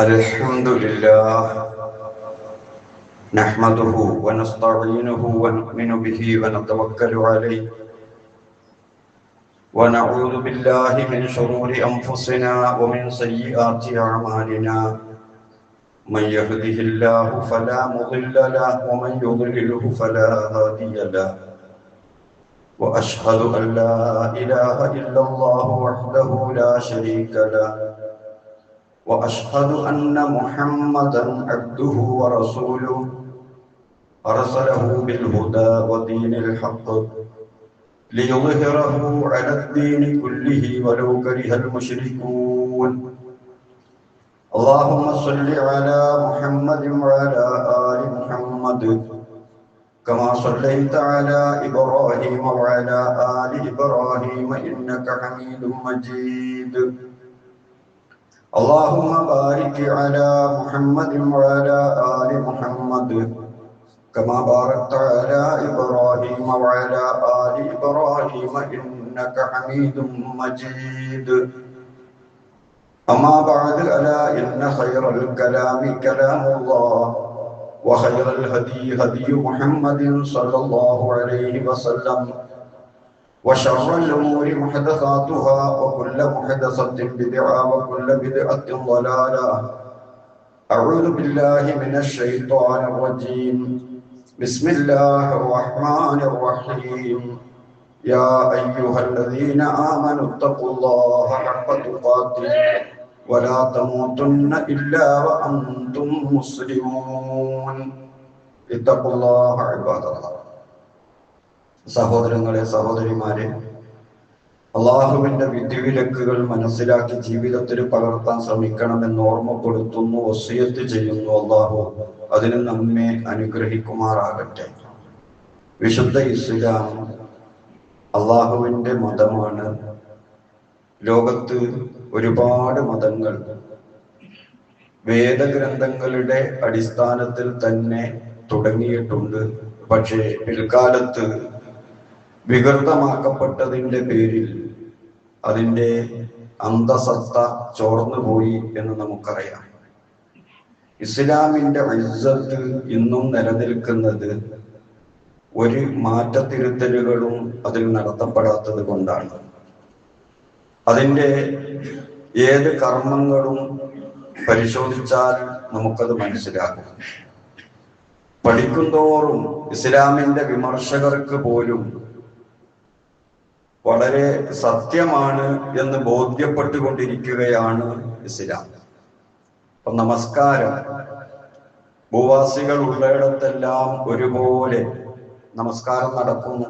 الحمد لله نحمده ونستعينه ونؤمن به ونتوكل عليه ونعوذ بالله من شرور أنفسنا ومن سيئات أعمالنا من يهده الله فلا مضل له ومن يضلله فلا هادي له وأشهد أن لا إله إلا الله وحده لا شريك له وأشهد أن محمدًا عبده ورسوله أرسله بالهدى ودين الحق ليظهره على الدين كله ولو كره المشركون اللهم صل على محمد وعلى آل محمد كما صليت على إبراهيم وعلى آل إبراهيم إنك حميد مجيد اللهم بارك على محمد وعلى آل محمد كما باركت على إبراهيم وعلى آل إبراهيم إنك حميد مجيد أما بعد ألا إن خير الكلام كلام الله وخير الهدي هدي محمد صلى الله عليه وسلم وشر الأمور محدثاتها وكل محدثة بدعة وكل بدعة ضلالة أعوذ بالله من الشيطان الرجيم بسم الله الرحمن الرحيم يا أيها الذين آمنوا اتقوا الله حق تقاته ولا تموتن إلا وأنتم مسلمون اتقوا الله عباد الله സഹോദരങ്ങളെ സഹോദരിമാരെ, അള്ളാഹുവിന്റെ വിധിവിലക്കുകൾ മനസ്സിലാക്കി ജീവിതത്തിൽ പകർത്താൻ ശ്രമിക്കണമെന്ന് ഓർമ്മപ്പെടുത്തുന്നു, വസിയത്ത് ചെയ്യുന്നു. അള്ളാഹു അതിന് നമ്മെ അനുഗ്രഹിക്കുമാറാകട്ടെ. വിശുദ്ധ ഇസ്ലാം അള്ളാഹുവിന്റെ മതമാണ്. ലോകത്ത് ഒരുപാട് മതങ്ങൾ വേദഗ്രന്ഥങ്ങളുടെ അടിസ്ഥാനത്തിൽ തന്നെ തുടങ്ങിയിട്ടുണ്ട്. പക്ഷേ പിൽക്കാലത്ത് വികൃതമാക്കപ്പെട്ടതിൻ്റെ പേരിൽ അതിൻ്റെ അന്തസത്ത ചോർന്നുപോയി എന്ന് നമുക്കറിയാം. ഇസ്ലാമിന്റെ ഇസ്സത്ത് ഇന്നും നിലനിൽക്കുന്നത് ഒരു മാറ്റത്തിരുത്തലുകളും അതിൽ നടത്തപ്പെടാത്തത് കൊണ്ടാണ്. അതിൻ്റെ ഏത് കർമ്മങ്ങളും പരിശോധിച്ചാൽ നമുക്കത് മനസ്സിലാകും. പഠിക്കുന്തോറും ഇസ്ലാമിന്റെ വിമർശകർക്ക് പോലും വളരെ സത്യമാണ് എന്ന് ബോധ്യപ്പെട്ടുകൊണ്ടിരിക്കുകയാണ് ഇസ്ലാം. അപ്പൊ നമസ്കാരം ഭൂവാസികൾ ഉള്ളയിടത്തെല്ലാം ഒരുപോലെ നമസ്കാരം നടക്കുന്നു.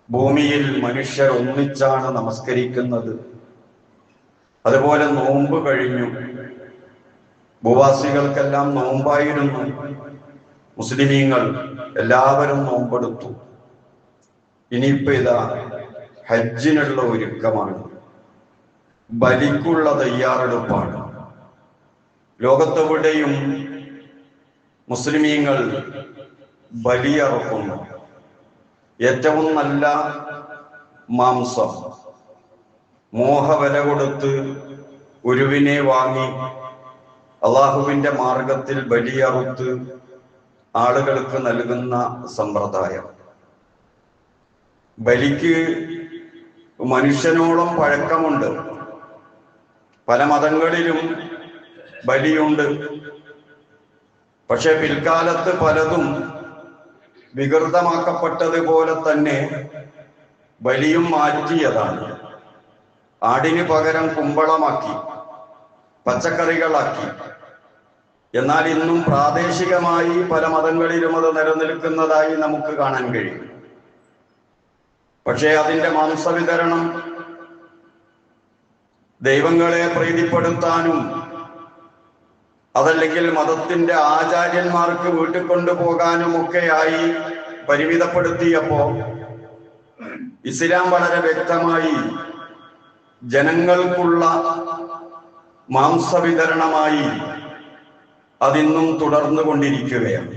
ഭൂമിയിൽ മനുഷ്യർ ഒന്നിച്ചാണ് നമസ്കരിക്കുന്നത്. അതുപോലെ നോമ്പ് കഴിഞ്ഞു. ഭൂവാസികൾക്കെല്ലാം നോമ്പായിരുന്നു. മുസ്ലിമീങ്ങൾ എല്ലാവരും നോമ്പെടുത്തു. ഇനിയിപ്പോ ഇതാ ഹജ്ജിനുള്ള ഒരുക്കമാണ്, ബലിക്കുള്ള തയ്യാറെടുപ്പാണ്. ലോകത്തെവിടെയും മുസ്ലിമീങ്ങൾ ബലിയറക്കുന്നു. ഏറ്റവും നല്ല മാംസം മോഹവില കൊടുത്ത് ഒരുവിനെ വാങ്ങി അള്ളാഹുവിന്റെ മാർഗത്തിൽ ബലിയറുത്ത് ആളുകൾക്ക് നൽകുന്ന സമ്പ്രദായം. ബലിക്ക് മനുഷ്യനോളം പഴക്കമുണ്ട്. പല മതങ്ങളിലും ബലിയുണ്ട്. പക്ഷെ പിൽക്കാലത്ത് പലതും വികൃതമാക്കപ്പെട്ടതുപോലെ തന്നെ ബലിയും മാറ്റിയതാണ്. ആടിന് പകരം കുമ്പളമാക്കി, പച്ചക്കറികളാക്കി. എന്നാൽ ഇന്നും പ്രാദേശികമായി പല മതങ്ങളിലും അത് നിലനിൽക്കുന്നതായി നമുക്ക് കാണാൻ കഴിയും. പക്ഷേ അതിൻ്റെ മാംസവിതരണം ദൈവങ്ങളെ പ്രീതിപ്പെടുത്താനും അതല്ലെങ്കിൽ മതത്തിന്റെ ആചാര്യന്മാർക്ക് വീട്ടിൽ കൊണ്ടുപോകാനും ഒക്കെയായി പരിമിതപ്പെടുത്തിയപ്പോ ഇസ്ലാം വളരെ വ്യക്തമായി ജനങ്ങൾക്കുള്ള മാംസവിതരണമായി അതിന്നും തുടർന്നു കൊണ്ടിരിക്കുകയാണ്.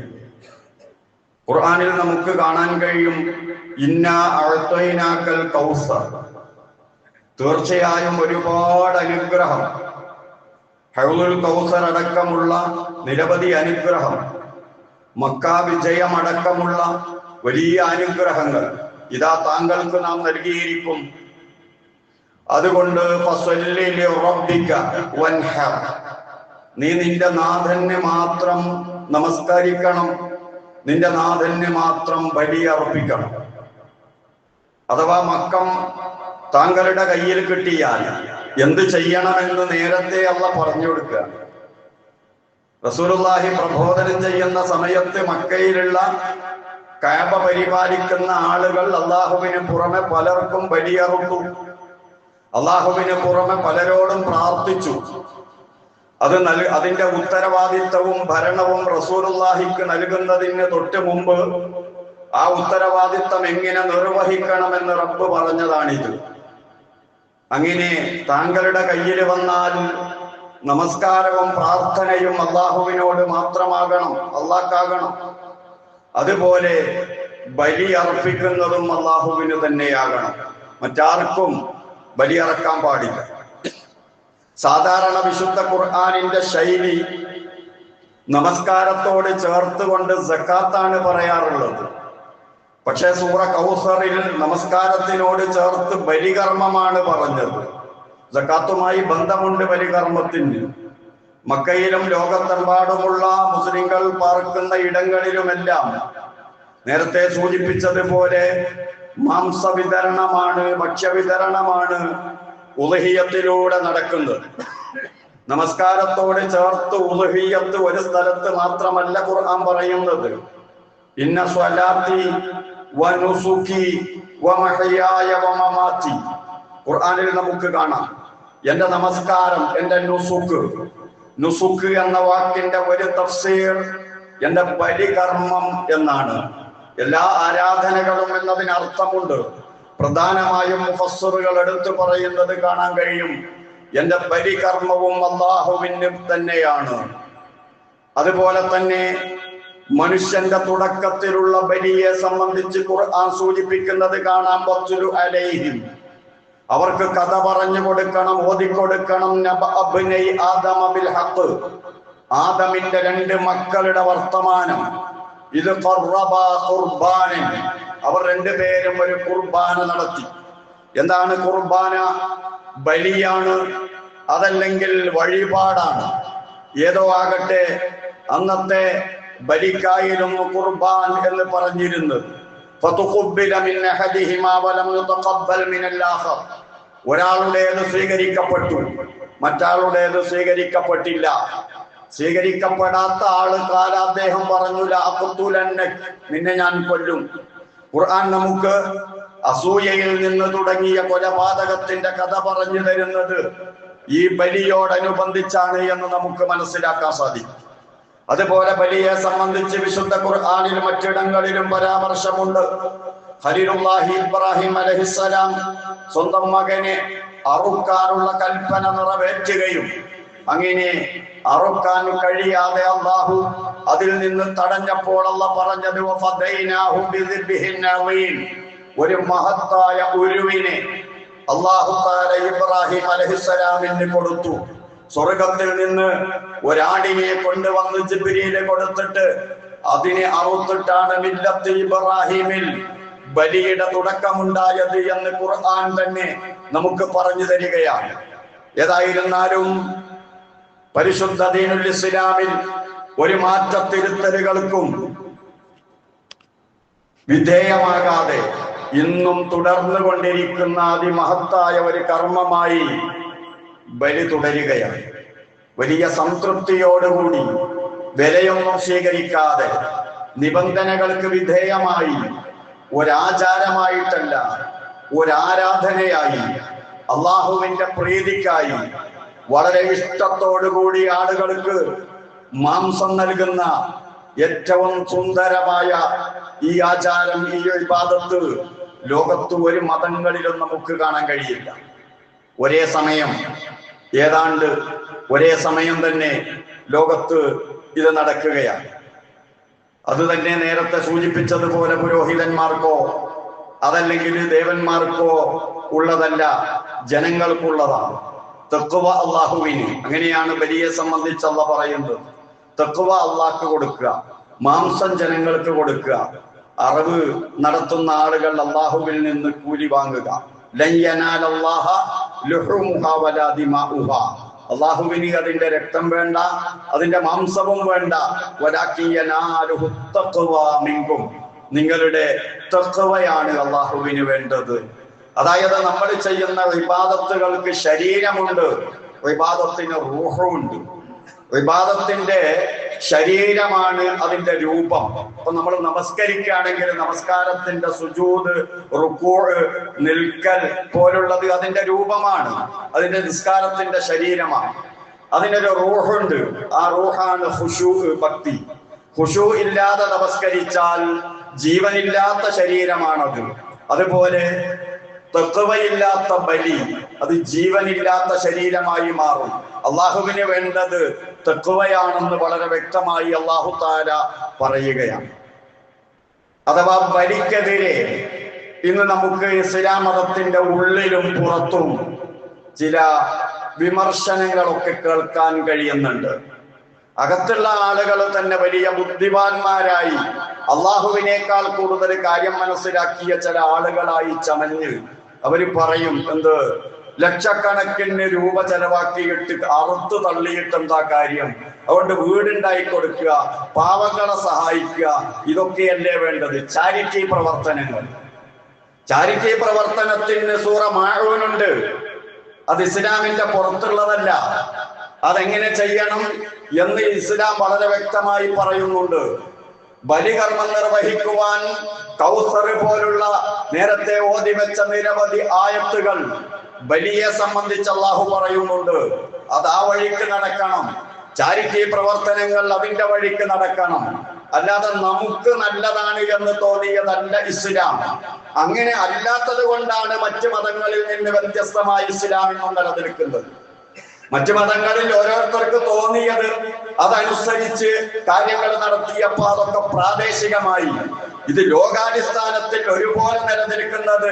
ഖുർആനിൽ നമുക്ക് കാണാൻ കഴിയും, ഇന്നാ അഅ്തൈനാക്കൽ കൗസർ, തീർച്ചയായും ഒരുപാട് അനുഗ്രഹം ഹൗലുൽ കൗസർ അടക്കമുള്ള നിരവധി അനുഗ്രഹം, മക്ക വിജയമടക്കമുള്ള വലിയ അനുഗ്രഹങ്ങൾ ഇതാ താങ്കൾക്ക് നാം നൽകിയിരിക്കും. അതുകൊണ്ട് ഫസ്വല്ലി ലിറബ്ബിക വൻഹർ, നീ നിന്റെ നാഥന് മാത്രം നമസ്കരിക്കണം, നിന്റെ നാഥന് മാത്രം ബലിയർപ്പിക്കണം. അഥവാ മക്കം താങ്കളുടെ കയ്യിൽ കിട്ടിയാൽ എന്ത് ചെയ്യണമെന്ന് നേരത്തെ അള്ളാഹ് പറഞ്ഞു കൊടുക്കുക. റസൂലുള്ളാഹി പ്രബോധനം ചെയ്യുന്ന സമയത്ത് മക്കയിലുള്ള കഅബ പരിപാലിക്കുന്ന ആളുകൾ അള്ളാഹുവിന് പുറമെ പലർക്കും ബലിയറുത്തു. അള്ളാഹുവിന് പുറമെ പലരോടും പ്രാർത്ഥിച്ചു. അതിന്റെ ഉത്തരവാദിത്തവും ഭരണവും റസൂലുള്ളാഹിക്ക് നൽകുന്നതിന് തൊട്ട് മുമ്പ് ആ ഉത്തരവാദിത്തം എങ്ങനെ നിർവഹിക്കണമെന്ന് റബ്ബ് പറഞ്ഞതാണിത്. അങ്ങനെ താങ്കളുടെ കയ്യിൽ വന്നാൽ നമസ്കാരവും പ്രാർത്ഥനയും അള്ളാഹുവിനോട് മാത്രമാകണം, അള്ളാഹ്ക്കാകണം. അതുപോലെ ബലി അർപ്പിക്കുന്നതും അള്ളാഹുവിന് തന്നെയാകണം, മറ്റാർക്കും ബലിയറക്കാൻ പാടില്ല. സാധാരണ വിശുദ്ധ ഖുർആനിന്റെ ശൈലി നമസ്കാരത്തോട് ചേർത്തുകൊണ്ട് സക്കാത്താണ് പറയാറുള്ളത്. പക്ഷേ സൂറ കൗസറിൽ നമസ്കാരത്തിനോട് ചേർത്ത് ബലികർമ്മമാണ് പറഞ്ഞത്. സക്കാത്തുമായി ബന്ധമുണ്ട് ബലികർമ്മത്തിന്. മക്കയിലും ലോകത്തെമ്പാടുമുള്ള മുസ്ലിങ്ങൾ പാർക്കുന്ന ഇടങ്ങളിലുമെല്ലാം നേരത്തെ സൂചിപ്പിച്ചതുപോലെ മാംസവിതരണമാണ്, ഭക്ഷ്യവിതരണമാണ് ഉളുഹിയ്യത്തിലൂടെ നടക്കുന്നത്. നമസ്കാരത്തോട് ചേർത്ത് ഉളുഹിയ്യത്ത് ഒരു സ്ഥലത്ത് മാത്രമല്ല ഖുർആൻ പറയുന്നത്. ഇന്ന സ്വലാത്തി വനുസുക്കി വമഹയായ വമമാതി, ഖുർആനിൽ നമുക്ക് കാണാം. എന്റെ നമസ്കാരം, എന്റെ നുസുക്ക് എന്ന വാക്കിന്റെ ഒരു തഫ്സീർ എന്റെ ബലികർമ്മം എന്നാണ്. എല്ലാ ആരാധനകളും എന്നതിന് അർത്ഥമുണ്ട്. പ്രധാനമായും മുഫസ്സിറുകൾ എടുത്തു പറയുന്നത് കാണാൻ കഴിയും, എന്റെ ബലികർമ്മവും അല്ലാഹുവിന് തന്നെയാണ്. അതുപോലെ തന്നെ മനുഷ്യന്റെ തുടക്കത്തിലുള്ള ബലിയെ സംബന്ധിച്ച് ഖുർആൻ സൂചിപ്പിക്കുന്നത് കാണാം. വത്തുലു അലൈഹിം, അവർക്ക് കഥ പറഞ്ഞു കൊടുക്കണം, ഓതിക്കൊടുക്കണം. നബഅബ്നൈ ആദമ ബിൽ ഹഖ്, ആദമിന്റെ 2 മക്കളുടെ വർത്തമാനം. ഇത് ഖർറബാ ഖുർബാനൻ, അവർ 2 പേരും ഒരു ഖുർബാന നടത്തി. എന്താണ് ഖുർബാന? ബലിയാണ്, അതല്ലെങ്കിൽ വഴിപാടാണ്, ഏതോ ആകട്ടെ. അന്നത്തെ ബലിക്കായിരുന്നു ഖുർബാൻ എന്ന് പറഞ്ഞിരുന്നത്. ഫതുഖബ്ബില മിൻ അഹദിഹിമാ വലം യുതഖബ്ബൽ മിനൽ ആഖർ, ഒരാളുടേത് സ്വീകരിക്കപ്പെട്ടു, മറ്റാളുടേത് സ്വീകരിക്കപ്പെട്ടില്ല. സ്വീകരിക്കപ്പെടാത്ത ആള് അദ്ദേഹം പറഞ്ഞു ലാ അഖ്തുലന്നക, നിന്നെ ഞാൻ കൊല്ലും. ഖുർആൻ നമുക്ക് അസൂയയിൽ നിന്ന് തുടങ്ങിയ കൊലപാതകത്തിന്റെ കഥ പറഞ്ഞു തരുന്നത് ഈ ബലിയോടനുബന്ധിച്ചാണ് എന്ന് നമുക്ക് മനസ്സിലാക്കാൻ സാധിക്കും. അതുപോലെ ബലിയെ സംബന്ധിച്ച് വിശുദ്ധ ഖുർആനിൽ മറ്റിടങ്ങളിലും പരാമർശമുണ്ട്. ഖലീലുല്ലാഹി ഇബ്രാഹിം അലൈഹിസ്സലാം സ്വന്തം മകനെ അറുക്കാനുള്ള കൽപ്പന നിറവേറ്റുകയും അങ്ങനെ അറുക്കാൻ കഴിയാതെ അല്ലാഹു അതിൽ നിന്ന് തടഞ്ഞപ്പോൾ അല്ലാഹു പറഞ്ഞത് വഫദൈനാഹു ബിദിബ്ഹിൻ അളീം, ഒരു മഹത്തായ ഉരുവിനെ അല്ലാഹു തആല ഇബ്രാഹിം അലൈഹിസ്സലാമിന് കൊടുത്തു. സ്വർഗത്തിൽ നിന്ന് ഒരാടിനെ കൊണ്ടുവന്ന് ജിബ്രീല് കൊടുത്തിട്ട് അതിനെ അറുത്തിട്ടാണ് മില്ലത്ത് ഇബ്രാഹിമിൽ ബലിയുടെ തുടക്കമുണ്ടായത് എന്ന് ഖുർആൻ തന്നെ നമുക്ക് പറഞ്ഞു തരികയാണ്. ഏതായിരുന്നാലും പരിശുദ്ധ ദീനുൽ ഇസ്ലാമിൽ ഒരു മാറ്റത്തിരുത്തലുകൾക്കും വിധേയമാകാതെ ഇന്നും തുടർന്നു കൊണ്ടിരിക്കുന്ന അതിമഹത്തായ ഒരു കർമ്മമായി ബലി തുടരുകയാണ്. വലിയ സംതൃപ്തിയോടുകൂടി, വിലയൊന്നും സ്വീകരിക്കാതെ, നിബന്ധനകൾക്ക് വിധേയമായി, ഒരാചാരമായിട്ടല്ല, ഒരാരാധനയായി, അള്ളാഹുവിന്റെ പ്രീതിക്കായി, വളരെ ഇഷ്ടത്തോടുകൂടി ആളുകൾക്ക് മാംസം നൽകുന്ന ഏറ്റവും സുന്ദരമായ ഈ ആചാരം, ഈ ഇബാദത്ത് ലോകത്ത് ഒരു മതങ്ങളിലും നമുക്ക് കാണാൻ കഴിയില്ല. ഒരേ സമയം, ഏതാണ്ട് ഒരേ സമയം തന്നെ ലോകത്ത് ഇത് നടക്കുകയാണ്. അത് തന്നെ നേരത്തെ സൂചിപ്പിച്ചതുപോലെ പുരോഹിതന്മാർക്കോ അതല്ലെങ്കിൽ ദേവന്മാർക്കോ ഉള്ളതല്ല, ജനങ്ങൾക്കുള്ളതാണ്. തഖ്വ അള്ളാഹുവിന്. അങ്ങനെയാണ് ബലിയെ സംബന്ധിച്ച് അള്ളാഹ് പറയുന്നത്. തഖ്വ അള്ളാഹ്ക്ക് കൊടുക്കുക, മാംസം ജനങ്ങൾക്ക് കൊടുക്കുക. അറിവ് നടത്തുന്ന ആളുകൾ അള്ളാഹുവിൽ നിന്ന് കൂലി വാങ്ങുക. ലൻ യനാലല്ലാഹ ലുഹൂമുഹാ വലാ ദിമാഉഹാ. അള്ളാഹുവിന് അതിന്റെ രക്തം വേണ്ട, അതിന്റെ മാംസവും വേണ്ട. വലാകിൻ യനാലുഹു തഖ്വ മിൻകും. നിങ്ങളുടെ തഖ്വയാണ് അള്ളാഹുവിന് വേണ്ടത്. അതായത് നമ്മൾ ചെയ്യുന്ന ഇബാദത്തുകൾക്ക് ശരീരമുണ്ട്, ഇബാദത്തിന് റൂഹുണ്ട്. ഇബാദത്തിന്റെ ശരീരമാണ് അതിന്റെ രൂപം. അപ്പൊ നമ്മൾ നമസ്കരിക്കുകയാണെങ്കിൽ നമസ്കാരത്തിന്റെ സുജൂദ്, റുകൂഅ്, നിൽക്കൽ പോലുള്ളത് അതിന്റെ രൂപമാണ്, അതിന്റെ നിസ്കാരത്തിന്റെ ശരീരമാണ്. അതിനൊരു റൂഹുണ്ട്. ആ റൂഹാണ് ഖുശൂ, ഭക്തി. ഖുശൂ ഇല്ലാതെ നമസ്കരിച്ചാൽ ജീവനില്ലാത്ത ശരീരമാണത്. അതുപോലെ തഖ്വയില്ലാത്ത ബലി അത് ജീവനില്ലാത്ത ശരീരമായി മാറും. അള്ളാഹുവിന് വേണ്ടത് തഖ്വയാണെന്ന് വളരെ വ്യക്തമായി അള്ളാഹു തആല പറയുകയാണ്. അഥവാ ബലിക്കെതിരെ ഇന്ന് നമുക്ക് ഇസ്ലാം മതത്തിന്റെ ഉള്ളിലും പുറത്തും ചില വിമർശനങ്ങളൊക്കെ കേൾക്കാൻ കഴിയുന്നുണ്ട്. അകത്തുള്ള ആളുകൾ തന്നെ വലിയ ബുദ്ധിമാന്മാരായി അള്ളാഹുവിനേക്കാൾ കൂടുതൽ കാര്യം മനസ്സിലാക്കിയ ചില ആളുകളായി ചമഞ്ഞ് അവര് പറയും, എന്ത് ലക്ഷക്കണക്കിന് രൂപ ചെലവാക്കിയിട്ട് അറുത്ത് തള്ളിയിട്ട് എന്താ കാര്യം, അതുകൊണ്ട് വീടുണ്ടായി കൊടുക്കുക, പാവങ്ങളെ സഹായിക്കുക, ഇതൊക്കെയല്ലേ വേണ്ടത്. ചാരിറ്റി പ്രവർത്തനങ്ങൾ. ചാരിറ്റി പ്രവർത്തനത്തിന് സൂറ മാഊനുണ്ട്. അത് ഇസ്ലാമിന്റെ പുറത്തുള്ളതല്ല. അതെങ്ങനെ ചെയ്യണം എന്ന് ഇസ്ലാം വളരെ വ്യക്തമായി പറയുന്നുണ്ട്. ബലികർമ്മം നിർവഹിക്കുവാൻ കൗസർ പോലുള്ള നേരത്തെ ഓതി വെച്ച നിരവധി ആയത്തുകൾ ബലിയെ സംബന്ധിച്ച് അള്ളാഹു പറയുന്നുണ്ട്. അത് ആ വഴിക്ക് നടക്കണം. ചാരിറ്റി പ്രവർത്തനങ്ങൾ അതിന്റെ വഴിക്ക് നടക്കണം. അല്ലാതെ നമുക്ക് നല്ലതാണ് എന്ന് തോന്നിയതല്ല ഇസ്ലാം. അങ്ങനെ അല്ലാത്തത് കൊണ്ടാണ് മറ്റു മതങ്ങളിൽ നിന്ന് വ്യത്യസ്തമായി ഇസ്ലാമിനും നിലനിൽക്കുന്നത്. മറ്റു മതങ്ങളിൽ ഓരോരുത്തർക്ക് തോന്നിയത് അതനുസരിച്ച് കാര്യങ്ങൾ നടത്തിയപ്പോ അതൊക്കെ പ്രാദേശികമായി. ഇത് ലോകാടിസ്ഥാനത്തിൽ ഒരുപോലെ നിലനിൽക്കുന്നത്,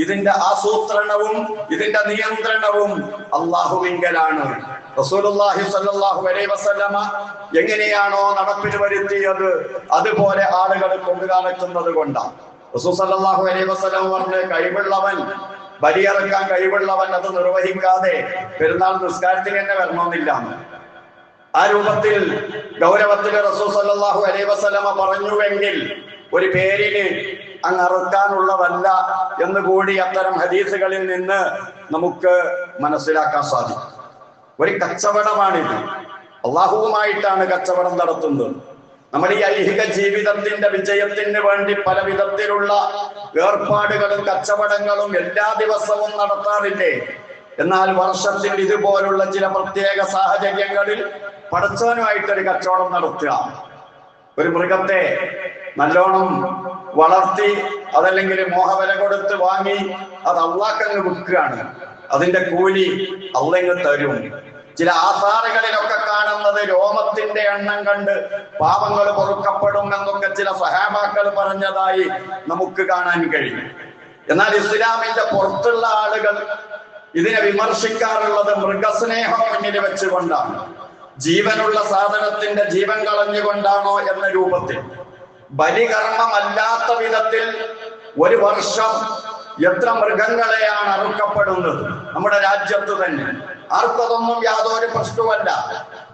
ഇതിന്റെ ആസൂത്രണവും ഇതിന്റെ നിയന്ത്രണവും അള്ളാഹുവിങ്കലാണ്. റസൂലുള്ളാഹി സ്വല്ലല്ലാഹു അലൈഹി വസല്ലമ എങ്ങനെയാണോ നടപ്പിൽ വരുത്തിയത് അതുപോലെ ആളുകൾ കൊണ്ടുകാണിക്കുന്നത് കൊണ്ടാണ്. റസൂൽ സ്വല്ലല്ലാഹു അലൈഹി വസല്ലമ പറഞ്ഞ കഴിവുള്ളവൻ, ബലിയിറക്കാൻ കഴിവുള്ളവൻ അത് നിർവഹിക്കാതെ പെരുന്നാൾ നിസ്കാരത്തിന് തന്നെ വരണമെന്നില്ല. ആ രൂപത്തിൽ ഗൗരവത്തിൽ റസൂൽ സ്വല്ലല്ലാഹു അലൈഹി വസല്ലമ പറഞ്ഞുവെങ്കിൽ ഒരു പേരിന് അങ്ങ് അറുക്കാനുള്ളതല്ല എന്ന് കൂടി അത്തരം ഹദീസുകളിൽ നിന്ന് നമുക്ക് മനസ്സിലാക്കാൻ സാധിക്കും. ഒരു കച്ചവടമാണിത്. അള്ളാഹുവുമായിട്ടാണ് കച്ചവടം നടത്തുന്നത്. നമ്മുടെ ഈ ഐഹിക ജീവിതത്തിന്റെ വിജയത്തിന് വേണ്ടി പല വിധത്തിലുള്ള ഏർപ്പാടുകളും കച്ചവടങ്ങളും എല്ലാ ദിവസവും നടത്താറില്ലേ? എന്നാൽ വർഷത്തിൽ ഇതുപോലുള്ള ചില പ്രത്യേക സാഹചര്യങ്ങളിൽ പടച്ചവനുമായിട്ടൊരു കച്ചവടം നടത്തുക. ഒരു മൃഗത്തെ നല്ലോണം വളർത്തി അതല്ലെങ്കിൽ മോഹവില കൊടുത്ത് വാങ്ങി അത് അള്ളാഹ്ക്കങ്ങ് വിൽക്കുകയാണ്. അതിന്റെ കൂലി അള്ളാഹ് തരും. ചില ആസാറുകളിലൊക്കെ കാണുന്നത് രോമത്തിന്റെ എണ്ണം കണ്ട് പാപങ്ങൾ പൊറുക്കപ്പെടും എന്നൊക്കെ ചില സഹാബാക്കൾ പറഞ്ഞതായി നമുക്ക് കാണാൻ കഴിയും. എന്നാൽ ഇസ്ലാമിന്റെ പുറത്തുള്ള ആളുകൾ ഇതിനെ വിമർശിക്കാറുള്ളത് മൃഗസ്നേഹം മുന്നിൽ വെച്ചുകൊണ്ടാണ്. ജീവനുള്ള സാധനത്തിന്റെ ജീവൻ കളഞ്ഞുകൊണ്ടാണോ എന്ന രൂപത്തിൽ. ബലികർമ്മമല്ലാത്ത വിധത്തിൽ ഒരു വർഷം എത്ര മൃഗങ്ങളെയാണ് അറുക്കപ്പെടുന്നത് നമ്മുടെ രാജ്യത്ത് തന്നെ. ആർക്കതൊന്നും യാതൊരു പ്രശ്നവുമല്ല.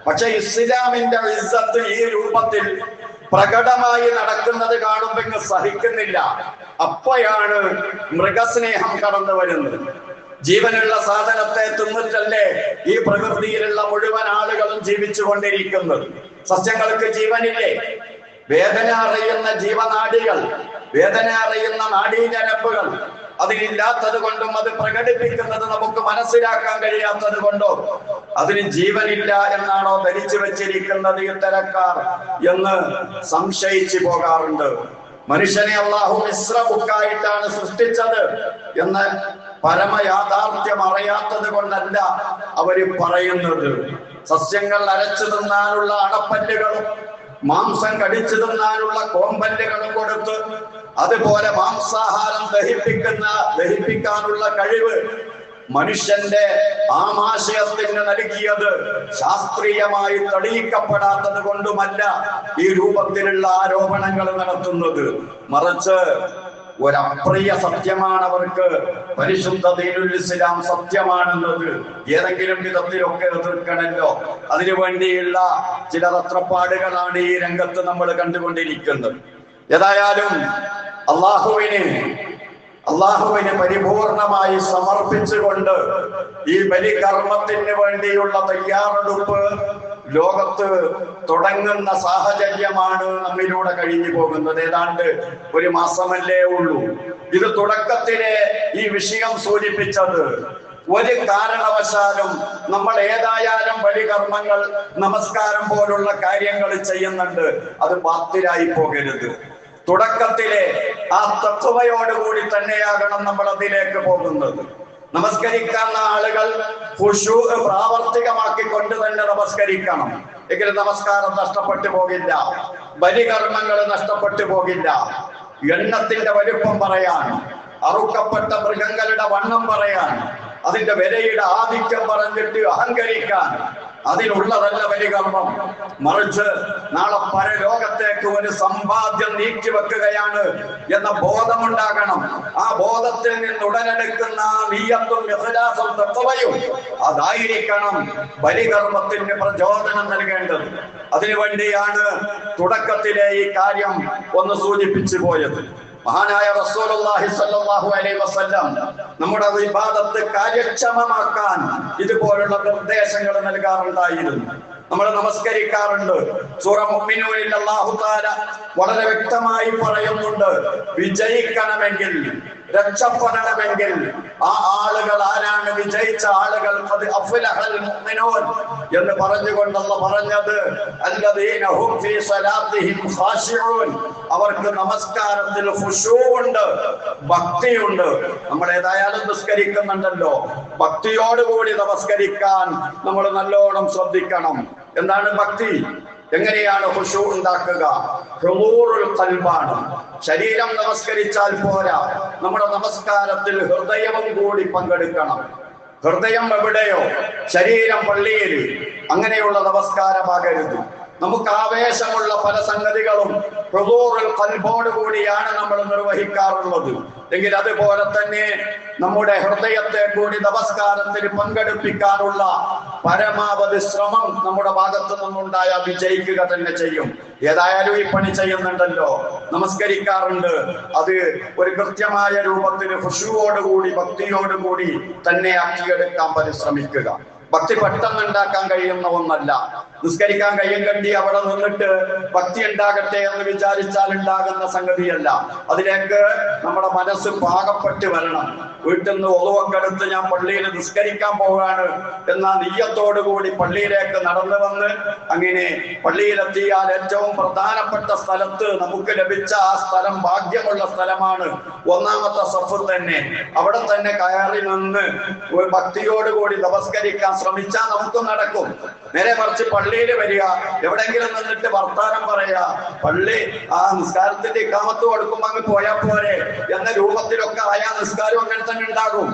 പക്ഷെ ഇസ്ലാമിന്റെ ഇസ്സത്ത് ഈ രൂപത്തിൽ പ്രകടമായി നടക്കുന്നത് കാണുമ്പോൾ സഹിക്കുന്നില്ല. അപ്പോഴാണ് മൃഗസ്നേഹം കടന്നു വരുന്നത്. ജീവനുള്ള സാധനത്തെ തിന്നിട്ടല്ലേ ഈ പ്രകൃതിയിലുള്ള മുഴുവൻ ആളുകളും ജീവിച്ചു കൊണ്ടിരിക്കുന്നത്. സസ്യങ്ങൾക്ക് ജീവനില്ലേ? വേദന അറിയുന്ന ജീവനാഡികൾ, വേദന അറിയുന്ന നാഡീഞരമ്പുകൾ അതിലില്ലാത്തത് കൊണ്ടും അത് പ്രകടിപ്പിക്കുന്നത് നമുക്ക് മനസ്സിലാക്കാൻ കഴിയാത്തത് കൊണ്ടോ അതിന് ജീവനില്ല എന്നാണോ ധരിച്ചു വെച്ചിരിക്കുന്നത് ഇത്തരക്കാർ എന്ന് സംശയിച്ചു പോകാറുണ്ട്. മനുഷ്യനെ അള്ളാഹു മിശ്ര ബുക്കായിട്ടാണ് സൃഷ്ടിച്ചത് എന്ന് പരമയാഥാർത്ഥ്യം അറിയാത്തത് കൊണ്ടല്ല അവര് പറയുന്നത്. സസ്യങ്ങൾ അരച്ചു തിന്നാനുള്ള അണപ്പല്ലുകളും മാംസം കടിച്ചു തിന്നാനുള്ള കോമ്പല്ലുകളും കൊടുത്ത് അതുപോലെ മാംസാഹാരം ദഹിപ്പിക്കാനുള്ള കഴിവ് മനുഷ്യന്റെ ആമാശയത്തിന് നൽകിയത് ശാസ്ത്രീയമായി തെളിയിക്കപ്പെടാത്തത് കൊണ്ടുമല്ല ഈ രൂപത്തിലുള്ള ആരോപണങ്ങൾ നടത്തുന്നത്. മറിച്ച് ഒരപ്രിയ സത്യമാണ് അവർക്ക്. പരിശുദ്ധ ദീനുൽ ഇസ്ലാം സത്യമാണെന്നത് ഏതെങ്കിലും വിധത്തിലൊക്കെ എതിർക്കണല്ലോ. അതിനു വേണ്ടിയുള്ള ചില തത്രപ്പാടുകളാണ് ഈ രംഗത്ത് നമ്മൾ കണ്ടുകൊണ്ടിരിക്കുന്നത്. ഏതായാലും അള്ളാഹുവിന് പരിപൂർണമായി സമർപ്പിച്ചുകൊണ്ട് ഈ ബലികർമ്മത്തിന് വേണ്ടിയുള്ള തയ്യാറെടുപ്പ് ലോകത്ത് തുടങ്ങുന്ന സാഹചര്യമാണ് നമ്മിലൂടെ കഴിഞ്ഞു പോകുന്നത്. ഏതാണ്ട് ഒരു മാസമല്ലേ ഉള്ളൂ. ഇത് തുടക്കത്തിലെ ഈ വിഷയം സൂചിപ്പിച്ചത് ഒരു കാരണവശാലും നമ്മൾ ഏതായാലും ബലികർമ്മങ്ങൾ, നമസ്കാരം പോലുള്ള കാര്യങ്ങൾ ചെയ്യുന്നുണ്ട്, അത് ബാത്തിലായി പോകരുത്. തുടക്കത്തിലെ ആ തത്വയോടുകൂടി തന്നെയാകണം നമ്മൾ അതിലേക്ക് പോകുന്നത്. നമസ്കരിക്കുന്ന ആളുകൾ ഖുശൂ പ്രാവർത്തികമാക്കിക്കൊണ്ട് തന്നെ നമസ്കരിക്കണം. എങ്കിൽ നമസ്കാരം നഷ്ടപ്പെട്ടു പോകില്ല, ബലികർമ്മങ്ങൾ നഷ്ടപ്പെട്ടു പോകില്ല. എണ്ണത്തിന്റെ വലുപ്പം പറയാൻ, അറുക്കപ്പെട്ട മൃഗങ്ങളുടെ വണ്ണം പറയാൻ, അതിന്റെ വിലയുടെ ആധിക്യം പറഞ്ഞിട്ട് അഹങ്കരിക്കാൻ, അതിനുള്ളതല്ല ബലികർമ്മം. മറിച്ച് നാളെ പരലോകത്തേക്ക് ഒരു സമ്പാദ്യം നീക്കിവെക്കുകയാണ് എന്ന ബോധമുണ്ടാകണം. ആ ബോധത്തിൽ നിന്ന് ഉടലെടുക്കുന്ന നിയ്യത്തും ഇഖ്ലാസും തഖ്വയും അതായിരിക്കണം ബലികർമ്മത്തിന് പ്രചോദനം നൽകേണ്ടത്. അതിനുവേണ്ടിയാണ് തുടക്കത്തിലെ ഈ കാര്യം ഒന്ന് സൂചിപ്പിച്ചു പോയത്. മഹാനായ റസൂലുള്ളാഹി സ്വല്ലല്ലാഹു അലൈഹി വസല്ലം നമ്മുടെ ഇബാദത്ത് കാര്യക്ഷമമാക്കാൻ ഇതുപോലുള്ള നിർദ്ദേശങ്ങൾ നൽകാറുണ്ടായിരുന്നു. നമ്മൾ നമസ്കരിക്കാറുണ്ട്. സൂറ മുഅ്മിനൂനിൽ അല്ലാഹു തആല വളരെ വ്യക്തമായി പറയുന്നുണ്ട്, വിജയിക്കണമെങ്കിൽ, രക്ഷപ്പെടണമെങ്കിൽ ആ ആളുകൾ ആരാണ്? വിജയിച്ച ആളുകൾ. എന്ന് പറഞ്ഞുകൊണ്ടല്ല പറഞ്ഞത്, അല്ലദീന ഹും ഫീ സ്വലാത്തിഹിം ഖാശിഊൻ, അവർക്ക് നമസ്കാരത്തിൽ ഖുശൂഉണ്ട്, ഭക്തിയുണ്ട്. നമ്മൾ ഏതായാലും നിസ്കരിക്കുന്നുണ്ടല്ലോ, ഭക്തിയോടുകൂടി നമസ്കരിക്കാൻ നമ്മൾ നല്ലോണം ശ്രദ്ധിക്കണം. എന്താണ് ഭക്തി? എങ്ങനെയാണ് ഖുശൂ ഉണ്ടാക്കുക? ഹുളൂറുൽ ഖൽബാണ്. ശരീരം നമസ്കരിച്ചാൽ പോരാ, നമ്മുടെ നമസ്കാരത്തിൽ ഹൃദയവും കൂടി പങ്കെടുക്കണം. ഹൃദയം എവിടെയോ ശരീരം പള്ളിയിൽ, അങ്ങനെയുള്ള നമസ്കാരമാകരുത്. നമുക്ക് ആവേശമുള്ള പല സംഗതികളും ഹുളൂറുൽ ഖൽബോട് കൂടിയാണ് നമ്മൾ നിർവഹിക്കാറുള്ളത്. എങ്കിൽ അതുപോലെ തന്നെ നമ്മുടെ ഹൃദയത്തെ കൂടി നമസ്കാരത്തിൽ പങ്കെടുപ്പിക്കാനുള്ള പരമാവധി ശ്രമം നമ്മുടെ ഭാഗത്തു നിന്നുണ്ടായാൽ വിജയിക്കുക തന്നെ ചെയ്യും. ഏതായാലും ഈ പണി ചെയ്യുന്നുണ്ടല്ലോ, നമസ്കരിക്കാറുണ്ട്, അത് ഒരു കൃത്യമായ രൂപത്തിൽ ഖുശൂവോടുകൂടി ഭക്തിയോടുകൂടി തന്നെ ആക്കിയെടുക്കാൻ പരിശ്രമിക്കുക. ഭക്തി പെട്ടെന്ന് ഉണ്ടാക്കാൻ കഴിയുന്ന ഒന്നല്ല. നിസ്കരിക്കാൻ കയ്യും കണ്ടി അവിടെ നിന്നിട്ട് ഭക്തി ഉണ്ടാകട്ടെ എന്ന് വിചാരിച്ചാൽ ഉണ്ടാകുന്ന സംഗതിയല്ല. അതിലേക്ക് നമ്മുടെ മനസ്സ് പാകപ്പെട്ട് വരണം. വീട്ടിൽ നിന്ന് ഒതുവക്കെടുത്ത് ഞാൻ പള്ളിയിൽ നിസ്കരിക്കാൻ പോവുകയാണ് എന്ന നിയ്യത്തോടു കൂടി പള്ളിയിലേക്ക് നടന്നു വന്ന് അങ്ങനെ പള്ളിയിലെത്തിയാൽ ഏറ്റവും പ്രധാനപ്പെട്ട സ്ഥലത്ത് നമുക്ക് ലഭിച്ച ആ സ്ഥലം ഭാഗ്യമുള്ള സ്ഥലമാണ്. ഒന്നാമത്തെ സഫ് തന്നെ. അവിടെ തന്നെ കയറി നിന്ന് ഭക്തിയോടുകൂടി നമസ്കരിക്കാൻ ശ്രമിച്ചാൽ നമുക്ക് നടക്കും. നേരെ മറിച്ച് പള്ളിയിൽ വരിക, എവിടെങ്കിലും നിന്നിട്ട് വർത്താനം പറയാ, പള്ളി ആ നിസ്കാരത്തിന്റെ ഇഖാമത്ത് കൊടുക്കുമ്പോ അങ്ങ് പോയാൽ പോരെ എന്ന രൂപത്തിലൊക്കെ ആയാ നിസ്കാരം അങ്ങനെ തന്നെ ഉണ്ടാകും.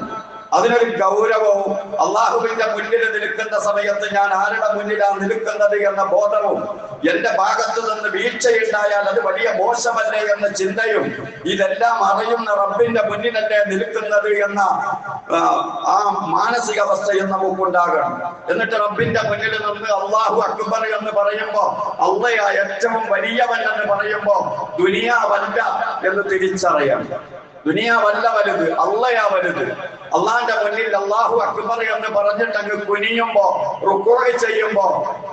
അതിനൊരു ഗൗരവവും അള്ളാഹുവിന്റെ മുന്നിൽ നിൽക്കുന്ന സമയത്ത് ഞാൻ ആരുടെ മുന്നിലാണ് നിൽക്കുന്നത് എന്ന ബോധവും, എന്റെ ഭാഗത്ത് നിന്ന് വീഴ്ചയുണ്ടായാൽ അത് വലിയ മോശമല്ലേ എന്ന ചിന്തയും, ഇതെല്ലാം അറിയുന്ന റബ്ബിന്റെ മുന്നിലല്ലേ നിൽക്കുന്നത് എന്ന ആ മാനസികാവസ്ഥയും നമുക്കുണ്ടാകണം. എന്നിട്ട് റബ്ബിന്റെ മുന്നിൽ നിന്ന് അല്ലാഹു അക്ബർ എന്ന് പറയുമ്പോ, അള്ളയാ ഏറ്റവും വലിയവൻ എന്ന് പറയുമ്പോ ദുനിയാവല്ല എന്ന് തിരിച്ചറിയാം. ദുനിയാവല്ല വലുത്, അള്ളയാ വലുത്. അള്ളാന്റെ മുന്നിൽ അല്ലാഹു അക്ബർ എന്ന് പറഞ്ഞിട്ട് അങ്ങ് കുനിയുമ്പോ, റുക്കൂഅ് ചെയ്യുമ്പോ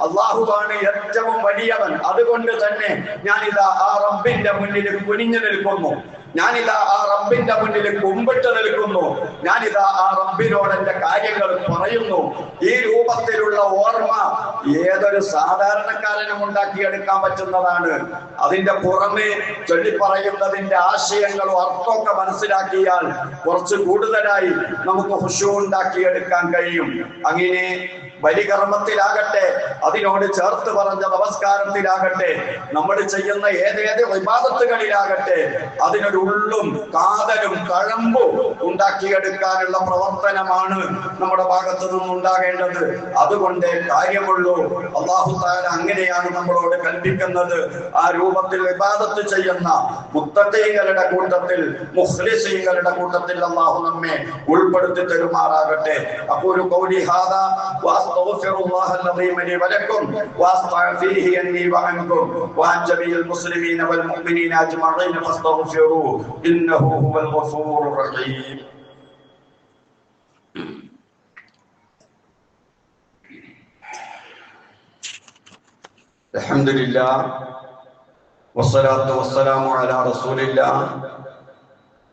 അല്ലാഹുവാണ് ഏറ്റവും വലിയവൻ. അതുകൊണ്ട് തന്നെ ഞാനിതാ ആ റബ്ബിന്റെ മുന്നിൽ കുനിഞ്ഞു നിൽക്കുന്നു, ഞാനിതാ ആ റബ്ബിന്റെ മുന്നിൽ കുമ്പിട്ട് നിൽക്കുന്നു, ഞാനിതാ ആ റബ്ബിനോട് എന്റെ കാര്യങ്ങൾ പറയുന്നു. ഈ രൂപത്തിലുള്ള ഓർമ്മ ഏതൊരു സാധാരണക്കാരനും ഉണ്ടാക്കിയെടുക്കാൻ പറ്റുന്നതാണ്. അതിന്റെ പുറമെ ചൊല്ലിപ്പറയുന്നതിന്റെ ആശയങ്ങളും അർത്ഥമൊക്കെ മനസ്സിലാക്കിയാൽ കുറച്ച് കൂടുതലായി നമുക്ക് ഖുശൂ ഉണ്ടാക്കിയെടുക്കാൻ കഴിയും. അങ്ങനെ ബലികർമ്മത്തിലാകട്ടെ, അതിനോട് ചേർത്ത് പറഞ്ഞ നമസ്കാരത്തിലാകട്ടെ, നമ്മൾ ചെയ്യുന്ന ഏതേത് ഇബാദത്തുകളിലാകട്ടെ, അതിനൊരു ഉള്ളും കാതലും കഴമ്പും ഉണ്ടാക്കിയെടുക്കാനുള്ള പ്രവർത്തനമാണ് നമ്മുടെ ഭാഗത്തു നിന്നുണ്ടാകേണ്ടത്. അതുകൊണ്ട് കാര്യമുള്ളൂ. അല്ലാഹു തആല അങ്ങനെയാണ് നമ്മളോട് കൽപ്പിക്കുന്നത്. ആ രൂപത്തിൽ ഇബാദത്ത് ചെയ്യുന്ന മുത്തഖീങ്ങളുടെ കൂട്ടത്തിൽ, മുഖ്ലിസീങ്ങളുടെ കൂട്ടത്തിൽ അല്ലാഹു നമ്മെ ഉൾപ്പെടുത്തി തരുമാറാകട്ടെ. അഖൂലു ഖൗലി ഹാദാ വഅസ്തഗ്ഫിറുല്ലാഹൽ അദീമ ലി വലക്കും വഅസ്തഗ്ഫിറുഹു അന്നി വഅൻകും വഅൻ ജമീഇൽ മുസ്ലിമീന വൽ മുഅ്മിനീന അജ്മഈന ഫസ്തഗ്ഫിറുഹു ഇന്നഹു ഹുവൽ ഗഫൂറുർ റഹീം. അൽഹംദുലില്ലാഹ് വസ്സലാത്തു വസ്സലാമു അലാ റസൂലില്ലാഹ്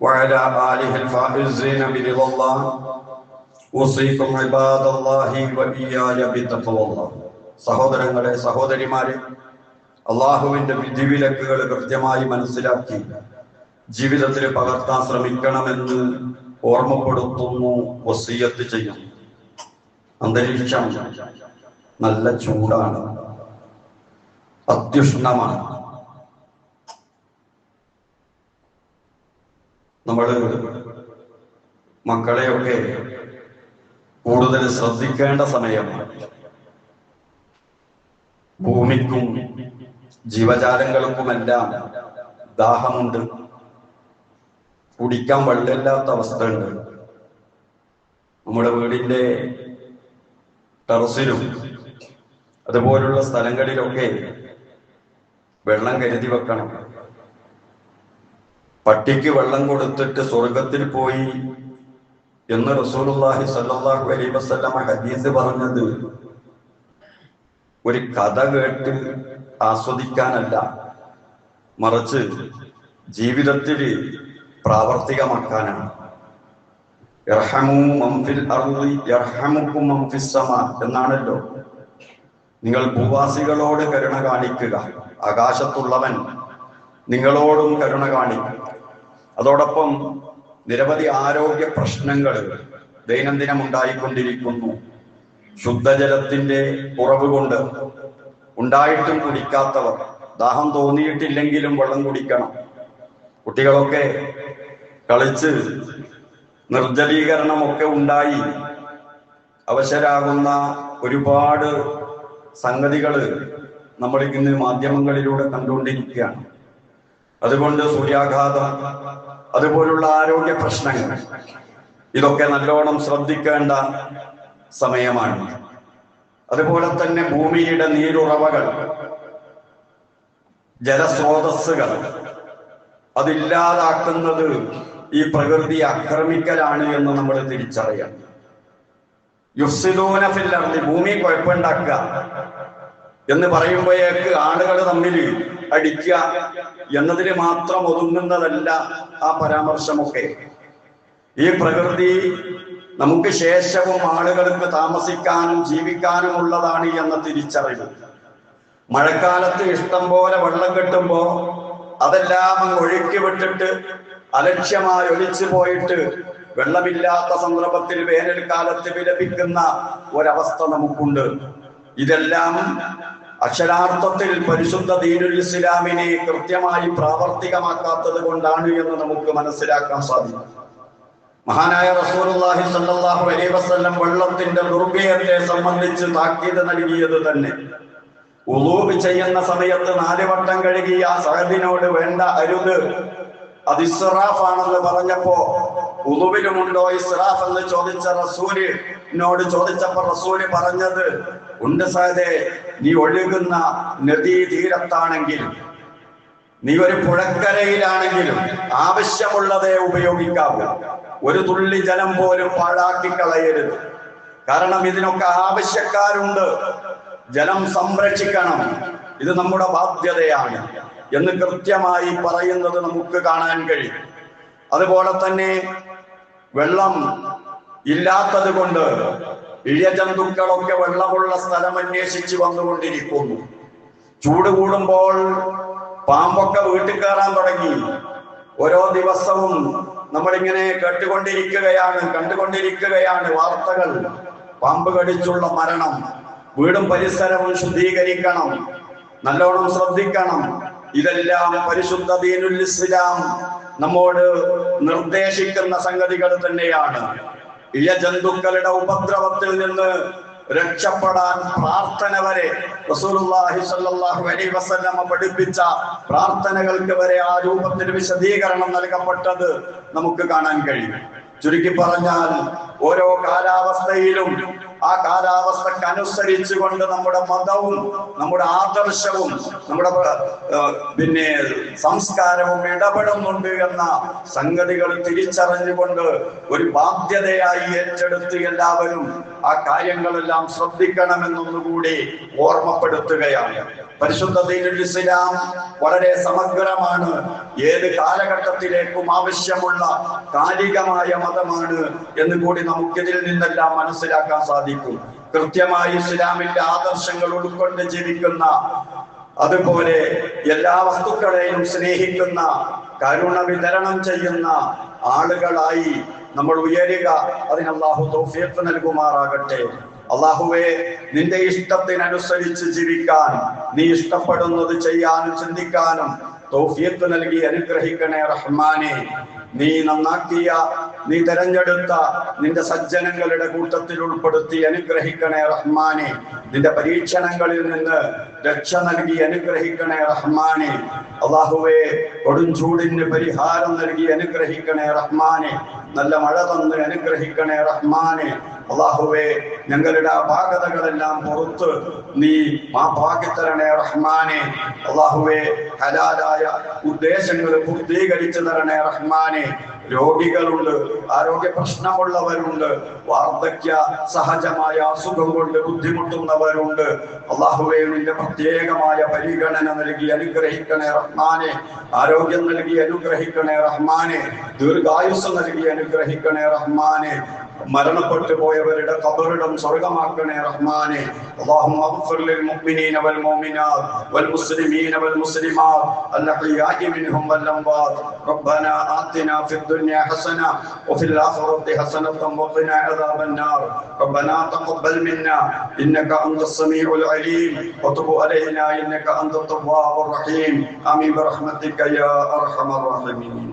വഅലാ ആലിഹിൽ ഫായിസീന ബിറിദല്ലാഹ് ഉസീകും ഇബാദല്ലാഹി വഇയ്യായ ബിതഖ്വല്ലാഹ്. സഹോദരങ്ങളെ, സഹോദരിമാരെ, അള്ളാഹുവിന്റെ വിധിവിലക്കുകൾ കൃത്യമായി മനസ്സിലാക്കി ജീവിതത്തിൽ പകർത്താൻ ശ്രമിക്കണമെന്ന് ഓർമ്മപ്പെടുത്തുന്നു, വസിയത്ത് ചെയ്യുന്നു. അന്തരീക്ഷം നല്ല ചൂടാണ്, അത്യുഷ്ണമാണ്. നമ്മള് മക്കളെയൊക്കെ കൂടുതൽ ശ്രദ്ധിക്കേണ്ട സമയമാണ്. ഭൂമിക്കും ജീവജാലങ്ങൾക്കുമെല്ലാം ദാഹമുണ്ട്, കുടിക്കാൻ വെള്ളമില്ലാത്ത അവസ്ഥയുണ്ട്. നമ്മുടെ വീടിന്റെ ടെറസിലും അതുപോലുള്ള സ്ഥലങ്ങളിലൊക്കെ വെള്ളം കരുതി വെക്കണം. പട്ടിക്ക് വെള്ളം കൊടുത്തിട്ട് സ്വർഗത്തിൽ പോയി എന്ന് റസൂലുള്ളാഹി സ്വല്ലല്ലാഹു അലൈഹി വസല്ലം ഹദീസ് പറഞ്ഞത് ഒരു കഥ കേട്ട് ആസ്വദിക്കാനല്ല, മറിച്ച് ജീവിതത്തിൽ പ്രാവർത്തികമാക്കാനാണ്. യർഹമു മൻ ഫിൽ അർളി യർഹമുകും മൻ ഫിസ് സമാ എന്നാണല്ലോ. നിങ്ങൾ ഭൂവാസികളോട് കരുണ കാണിക്കുക, ആകാശത്തുള്ളവൻ നിങ്ങളോടും കരുണ കാണിക്കുക. അതോടൊപ്പം നിരവധി ആരോഗ്യ പ്രശ്നങ്ങൾ ദൈനംദിനം ഉണ്ടായിക്കൊണ്ടിരിക്കുന്നു. ശുദ്ധജലത്തിന്റെ കുറവ് കൊണ്ട് ഉണ്ടായിട്ടും കുടിക്കാത്തവർ, ദാഹം തോന്നിയിട്ടില്ലെങ്കിലും വെള്ളം കുടിക്കണം. കുട്ടികളൊക്കെ കളിച്ച് നിർജ്ജലീകരണമൊക്കെ ഉണ്ടായി അവശരാകുന്ന ഒരുപാട് സംഗതികൾ നമ്മൾ ഇന്ന് മാധ്യമങ്ങളിലൂടെ കണ്ടുകൊണ്ടിരിക്കുകയാണ്. അതുകൊണ്ട് സൂര്യാഘാതം, അതുപോലുള്ള ആരോഗ്യ പ്രശ്നങ്ങൾ, ഇതൊക്കെ നല്ലോണം ശ്രദ്ധിക്കേണ്ട സമയമാണ്. അതുപോലെ തന്നെ ഭൂമിയുടെ നീരുറവകൾ, ജലസ്രോതസ്സുകൾ, അതില്ലാതാക്കുന്നത് ഈ പ്രകൃതി ആക്രമിക്കലാണ് എന്ന് നമ്മൾ തിരിച്ചറിയാം. യുഫ്സിദൂന ഫിൽ അർളി, ഭൂമി കുഴപ്പമുണ്ടാക്കുക എന്ന് പറയുമ്പോഴേക്ക് ആളുകൾ തമ്മിൽ അടിക്കുക എന്നതിൽ മാത്രം ഒതുങ്ങുന്നതല്ല ആ പരാമർശമൊക്കെ. ഈ പ്രകൃതി നമുക്ക് ശേഷവും ആളുകൾക്ക് താമസിക്കാനും ജീവിക്കാനും ഉള്ളതാണ് എന്ന തിരിച്ചറിവ്. മഴക്കാലത്ത് ഇഷ്ടം പോലെ വെള്ളം കിട്ടുമ്പോ അതെല്ലാം അങ്ങ് ഒഴുക്കി വിട്ടിട്ട് അലക്ഷ്യമായി ഒലിച്ചു പോയിട്ട് വെള്ളമില്ലാത്ത സന്ദർഭത്തിൽ വേനൽക്കാലത്ത് വിലപിക്കുന്ന ഒരവസ്ഥ നമുക്കുണ്ട്. ഇതെല്ലാം അക്ഷരാർത്ഥത്തിൽ പരിശുദ്ധ ദീനുൽ ഇസ്ലാമിനെ കൃത്യമായി പ്രാവർത്തികമാക്കാത്തത് കൊണ്ടാണ് എന്ന് നമുക്ക് മനസ്സിലാക്കാൻ സാധിക്കും. മഹാനായ റസൂലുള്ളാഹി സ്വല്ലല്ലാഹു അലൈഹി വസല്ലം വെള്ളത്തിന്റെ ദുർവ്യയത്തെ സംബന്ധിച്ച് താക്കീത് നൽകിയത് തന്നെ വുളൂ ചെയ്യുന്ന സമയത്ത് 4 വട്ടം കഴുകിയ സഅദിനോട് വേണ്ട അരുത്, അത് ഇസ്റാഫാണെന്ന് പറഞ്ഞപ്പോ വുളൂവിലുമുണ്ടോ ഇസ്റാഫ് എന്ന് ചോദിച്ച റസൂലിനോട് ചോദിച്ചപ്പോ റസൂല് പറഞ്ഞത്, ഉണ്ട് സഅദേ, നീ ഒഴുകുന്ന നദീ തീരത്താണെങ്കിലും നീ ഒരു പുഴക്കരയിലാണെങ്കിലും ആവശ്യമുള്ളതേ ഉപയോഗിക്കാവൂ. ഒരു തുള്ളി ജലം പോലും പാഴാക്കി കളയരുത്. കാരണം ഇതിനൊക്കെ ആവശ്യക്കാരുണ്ട്. ജലം സംരക്ഷിക്കണം, ഇത് നമ്മുടെ ബാധ്യതയാണ് എന്ന് കൃത്യമായി പറയുന്നത് നമുക്ക് കാണാൻ കഴിയും. അതുപോലെ തന്നെ വെള്ളം ഇല്ലാത്തത് കൊണ്ട് ഇഴജന്തുക്കളൊക്കെ വെള്ളമുള്ള സ്ഥലം അന്വേഷിച്ച് വന്നുകൊണ്ടിരിക്കുന്നു. ചൂട് കൂടുമ്പോൾ പാമ്പൊക്കെ വീട്ടിൽ കയറാൻ തുടങ്ങി. ഓരോ ദിവസവും നമ്മളിങ്ങനെ കേട്ടുകൊണ്ടിരിക്കുകയാണ്, കണ്ടുകൊണ്ടിരിക്കുകയാണ് വാർത്തകൾ. പാമ്പ് കടിച്ചുള്ള മരണം, വീടും പരിസരവും ശുദ്ധീകരിക്കണം, നല്ലോണം ശ്രദ്ധിക്കണം. ഇതെല്ലാം പരിശുദ്ധ ദീനുൽ ഇസ്ലാം നമ്മോട് നിർദ്ദേശിക്കുന്ന സംഗതികൾ തന്നെയാണ്. ഇഴജന്തുക്കളുടെ ഉപദ്രവത്തിൽ നിന്ന് രക്ഷപ്പെടാൻ പ്രാർത്ഥന വരെ റസൂലുള്ളാഹി സ്വല്ലല്ലാഹു അലൈഹി വസല്ലം പഠിപ്പിച്ച പ്രാർത്ഥനകൾക്ക് വരെ ആ രൂപത്തിൽ വിശദീകരണം നൽകപ്പെട്ടത് നമുക്ക് കാണാൻ കഴിയും. ചുരുക്കി പറഞ്ഞാൽ ഓരോ കാലാവസ്ഥയിലും ആ കാലാവസ്ഥക്കനുസരിച്ച് കൊണ്ട് നമ്മുടെ മതവും നമ്മുടെ ആദർശവും നമ്മുടെ സംസ്കാരവും ഇടപെടുന്നുണ്ട് എന്ന സംഗതികൾ തിരിച്ചറിഞ്ഞുകൊണ്ട് ഒരു ബാധ്യതയായി ഏറ്റെടുത്ത് എല്ലാവരും ആ കാര്യങ്ങളെല്ലാം ശ്രദ്ധിക്കണമെന്നൊന്നുകൂടി ഓർമ്മപ്പെടുത്തുകയാണ്. പരിശുദ്ധ ദീനുൽ ഇസ്ലാം വളരെ സമഗ്രമാണ്. ഏത് കാലഘട്ടത്തിലേക്കും ആവശ്യമുള്ള കാലികമായ മതമാണ് എന്ന് കൂടി നമുക്കിതിൽ നിന്നെല്ലാം മനസ്സിലാക്കാൻ സാധിക്കും. കൃത്യമായി ഇസ്ലാമിന്റെ ആദർശങ്ങൾ ഉൾക്കൊണ്ട് ജീവിക്കുന്ന, അതുപോലെ എല്ലാ വസ്തുക്കളെയും സ്നേഹിക്കുന്ന, കരുണ വിതരണം ചെയ്യുന്ന ആളുകളായി നമ്മൾ ഉയരുക. അതിന് അല്ലാഹു തൗഫീഖ് നൽകുമാറാകട്ടെ. അല്ലാഹുവേ, നിന്റെ ഇഷ്ടത്തിനനുസരിച്ച് ജീവിക്കാൻ, നീ ഇഷ്ടപ്പെടുന്നത് ചെയ്യാനും ചിന്തിക്കാനും തൗഫീഖ് നൽകി അനുഗ്രഹിക്കണേ റഹ്മാനെ. നീ നന്നാക്കിയ, നീ തെരഞ്ഞെടുത്ത നിന്റെ സജ്ജനങ്ങളുടെ കൂട്ടത്തിൽ ഉൾപ്പെടുത്തി അനുഗ്രഹിക്കണേ റഹ്മാനെ. നിന്റെ പരീക്ഷണങ്ങളിൽ നിന്ന് രക്ഷ നൽകി അനുഗ്രഹിക്കണേ റഹ്മാനെ. അല്ലാഹുവേ, കൊടുംചൂടിന് പരിഹാരം നൽകി അനുഗ്രഹിക്കണേ റഹ്മാനെ. നല്ല മഴ തന്ന് അനുഗ്രഹിക്കണേ റഹ്മാനെ. അല്ലാഹുവേ, ഞങ്ങളുടെ അപാകതകളെല്ലാം പുറത്ത് നീ മാപ്പാക്കി തരണേ റഹ്മാനെ. അല്ലാഹുവേ, ഹലാലായ ഉദ്ദേശങ്ങൾ പൂർത്തീകരിച്ചു തരണേ റഹ്മാനെ. രോഗികളുണ്ട്, ആരോഗ്യ പ്രശ്നമുള്ളവരുണ്ട്, വാർദ്ധക്യ സഹജമായ അസുഖം കൊണ്ട് ബുദ്ധിമുട്ടുന്നവരുണ്ട്. അല്ലാഹുവേ, നിന്റെ പ്രത്യേകമായ പരിഗണന നൽകി അനുഗ്രഹിക്കണേ റഹ്മാനെ. ആരോഗ്യം നൽകി അനുഗ്രഹിക്കണേ റഹ്മാനെ. ദീർഘായുസ് നൽകി അനുഗ്രഹിക്കണേ റഹ്മാനെ. മരണപ്പെട്ടു പോയവരുടെ ഖബറിടം സ്വർഗമാക്കണേ റഹ്മാനെ. اللهم اغفر للمؤمنين والمؤمنات والمسلمين والمسلمات الأحياء منهم والأموات. ربنا آتنا في الدنيا حسنة وفي الآخرة حسنة وقنا عذاب النار. ربنا تقبل منا إنك أنت السميع العليم وتب علينا إنك أنت التواب الرحيم. آمين برحمتك يا أرحم الراحمين.